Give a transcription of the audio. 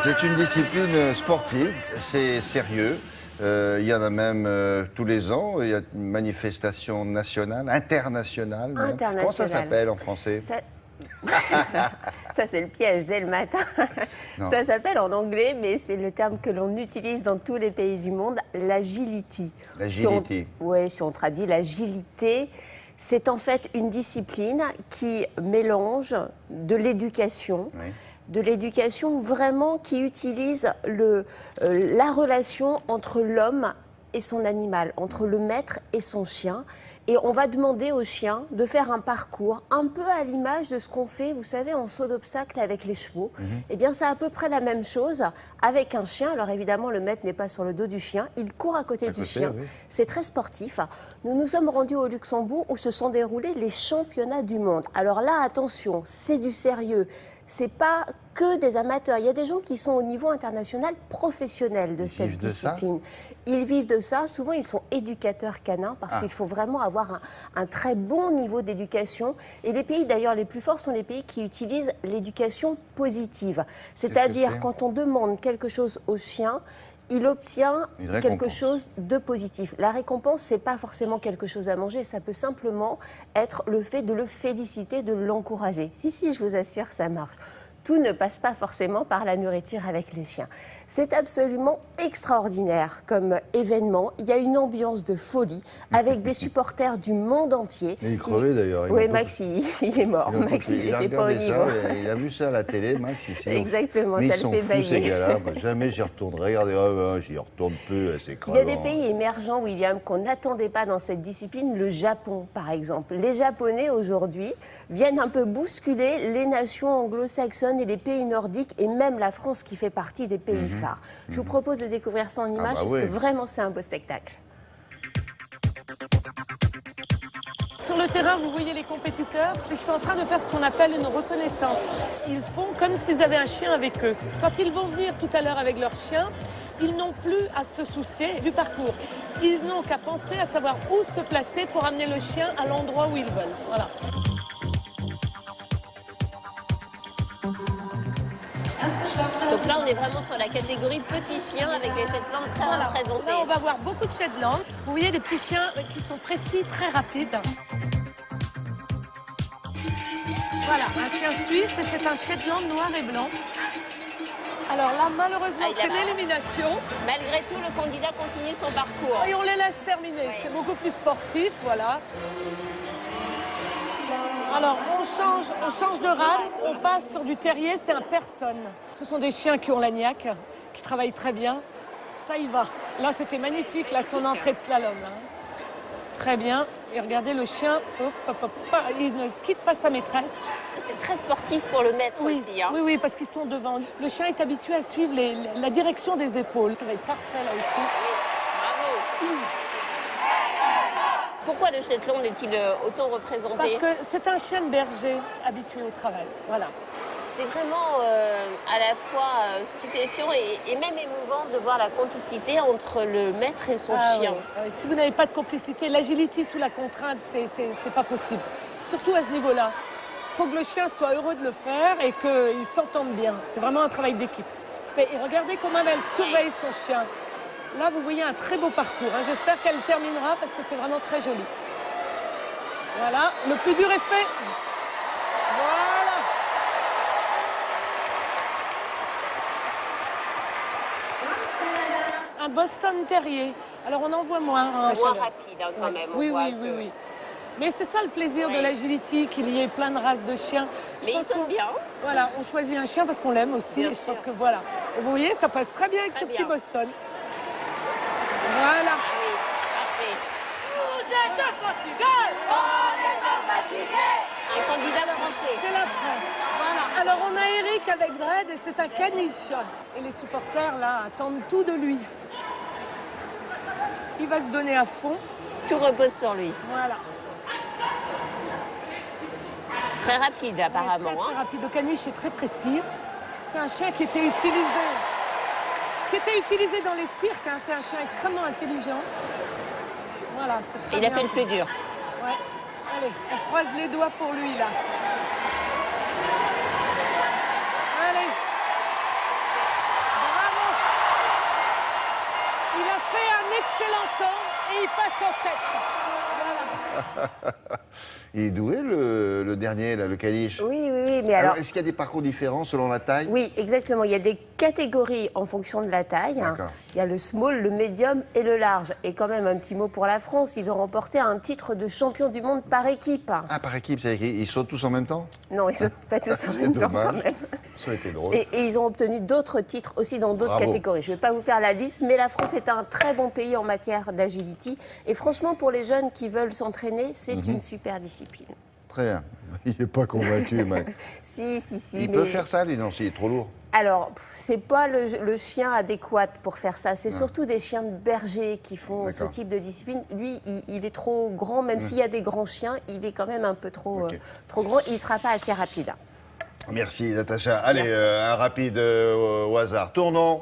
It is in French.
C'est une discipline sportive, c'est sérieux. Il y en a même tous les ans. Il y a une manifestation nationale, internationale. Même. Internationale. Comment ça s'appelle en français? Ça, c'est le piège dès le matin. Ça s'appelle en anglais, mais c'est le terme que l'on utilise dans tous les pays du monde, l'agility. L'agility. Si on traduit l'agilité, c'est en fait une discipline qui mélange de l'éducation. Oui. De l'éducation vraiment qui utilise la relation entre l'homme et son animal, entre le maître et son chien. Et on va demander au chien de faire un parcours un peu à l'image de ce qu'on fait, vous savez, en saut d'obstacle avec les chevaux. Eh bien, c'est à peu près la même chose avec un chien. Alors évidemment, le maître n'est pas sur le dos du chien, il court à côté du chien. Oui. C'est très sportif. Nous nous sommes rendus au Luxembourg où se sont déroulés les championnats du monde. Alors là, attention, c'est du sérieux. C'est pas que des amateurs. Il y a des gens qui sont au niveau international professionnel de cette discipline. Ils vivent de ça. Souvent, ils sont éducateurs canins parce qu'il faut vraiment avoir un très bon niveau d'éducation. Et les pays, d'ailleurs, les plus forts sont les pays qui utilisent l'éducation positive. C'est-à-dire, quand on demande quelque chose au chien, il obtient quelque chose de positif. La récompense, c'est pas forcément quelque chose à manger, ça peut simplement être le fait de le féliciter, de l'encourager. Si, je vous assure, ça marche. Tout ne passe pas forcément par la nourriture avec les chiens. C'est absolument extraordinaire comme événement. Il y a une ambiance de folie avec des supporters du monde entier. Et il crevait d'ailleurs. Oui, Max, il est mort. Max, il n'était pas au niveau. Il a vu ça à la télé, Max. Ici, exactement, ça le fait bailler. Ces gars-là. Jamais j'y retournerai. Regardez, j'y retourne plus, c'est crevant. Il y a des pays émergents, William, qu'on n'attendait pas dans cette discipline. Le Japon, par exemple. Les Japonais, aujourd'hui, viennent un peu bousculer les nations anglo-saxonnes et les pays nordiques, et même la France qui fait partie des pays phares. Je vous propose de découvrir ça en images parce que vraiment c'est un beau spectacle. Sur le terrain, vous voyez les compétiteurs, ils sont en train de faire ce qu'on appelle une reconnaissance. Ils font comme s'ils avaient un chien avec eux. Quand ils vont venir tout à l'heure avec leur chien, ils n'ont plus à se soucier du parcours. Ils n'ont qu'à penser à savoir où se placer pour amener le chien à l'endroit où ils veulent. Voilà. Donc là, on est vraiment sur la catégorie petits chiens avec des Shetland très représentés. Là, on va voir beaucoup de Shetland. Vous voyez des petits chiens qui sont précis, très rapides. Voilà, un chien suisse et c'est un Shetland noir et blanc. Alors là, malheureusement, c'est l'élimination. Malgré tout, le candidat continue son parcours. Et on les laisse terminer. C'est beaucoup plus sportif, voilà. Alors, on change de race, on passe sur du terrier, c'est un Person. Ce sont des chiens qui ont la niaque, qui travaillent très bien. Ça y va. Là, c'était magnifique, là, son entrée de slalom. Hein. Très bien. Et regardez le chien, il ne quitte pas sa maîtresse. C'est très sportif pour le maître aussi. Hein. Oui, parce qu'ils sont devant. Le chien est habitué à suivre la direction des épaules. Ça va être parfait, là aussi. Bravo. Pourquoi le Shetland est-il autant représenté? Parce que c'est un chien de berger habitué au travail, voilà. C'est vraiment à la fois stupéfiant et même émouvant de voir la complicité entre le maître et son chien. Oui. Si vous n'avez pas de complicité, l'agilité sous la contrainte, c'est pas possible. Surtout à ce niveau-là. Il faut que le chien soit heureux de le faire et qu'il s'entende bien. C'est vraiment un travail d'équipe. Et regardez comment elle surveille son chien. Là, vous voyez un très beau parcours. Hein. J'espère qu'elle terminera parce que c'est vraiment très joli. Voilà, le plus dur est fait. Voilà. Un Boston Terrier. Alors, on en voit moins. Moins rapide hein, quand même. Oui. Mais c'est ça le plaisir de l'agility, qu'il y ait plein de races de chiens. Mais ils sont bien. Voilà, on choisit un chien parce qu'on l'aime aussi. Et je pense que voilà. Et vous voyez, ça passe très bien avec ce petit Boston. Voilà. Vous êtes fatigués. On est pas fatigués. Un candidat français. C'est la France. Voilà. Alors on a Eric avec Dred et c'est un caniche. Et les supporters là attendent tout de lui. Il va se donner à fond. Tout repose sur lui. Voilà. Très rapide apparemment. Très rapide. Le caniche est très précis. C'est un chien qui était utilisé dans les cirques. Hein. C'est un chien extrêmement intelligent. Voilà, c'est très bien. Il a fait le plus dur. Ouais. Allez, on croise les doigts pour lui, là. Allez. excellent temps et il passe en tête. Voilà. Il est doué, le dernier, là, le caniche. Oui, mais Alors, alors... est-ce qu'il y a des parcours différents selon la taille? Oui, exactement. Il y a des catégories en fonction de la taille. D'accord. Il y a le small, le medium et le large. Et quand même, un petit mot pour la France. Ils ont remporté un titre de champion du monde par équipe. Ah, par équipe, c'est ils sautent tous en même temps? Non, ils ne sautent pas tous en même temps Dommage. quand même. Ça aurait été drôle. Et ils ont obtenu d'autres titres aussi dans d'autres Bravo. catégories. Je ne vais pas vous faire la liste, mais la France est un très bon pays en matière d'agility. Et franchement, pour les jeunes qui veulent s'entraîner, c'est une super discipline. Très bien. Il n'est pas convaincu, mec. Si. Il peut faire ça, lui? Non, s'il est trop lourd. Alors, c'est pas le chien adéquat pour faire ça. C'est surtout des chiens de berger qui font ce D'accord. type de discipline. Lui, il est trop grand, même s'il y a des grands chiens, il est quand même un peu trop, Ok. trop grand. Il ne sera pas assez rapide. Merci, Natacha. Allez, Merci. un rapide au hasard. Tournons.